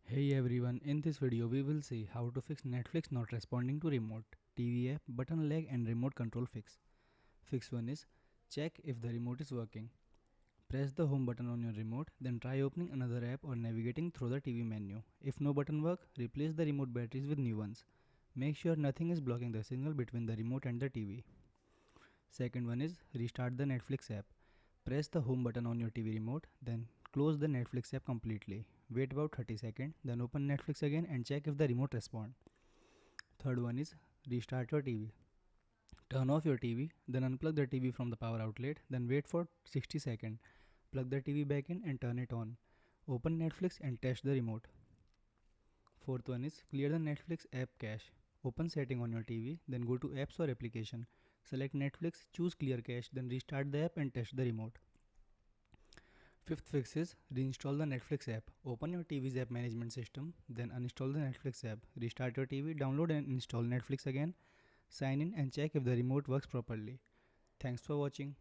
Hey everyone, in this video we will see how to fix Netflix not responding to remote, TV app, button lag and remote control fix. Fix 1 is check if the remote is working. Press the home button on your remote, then try opening another app or navigating through the TV menu. If no button work, replace the remote batteries with new ones. Make sure nothing is blocking the signal between the remote and the TV. Second one is restart the Netflix app. Press the home button on your TV remote, then close the Netflix app completely. Wait about 30 seconds, then open Netflix again and check if the remote responds. Third one is restart your TV. Turn off your TV, then unplug the TV from the power outlet, then wait for 60 seconds. Plug the TV back in and turn it on. Open Netflix and test the remote. Fourth one is clear the Netflix app cache. Open setting on your TV, then go to apps or application. Select Netflix, choose clear cache, then restart the app and test the remote. Fifth fix is reinstall the Netflix app. Open your TV's app management system, then uninstall the Netflix app. Restart your TV, download and install Netflix again. Sign in and check if the remote works properly. Thanks for watching.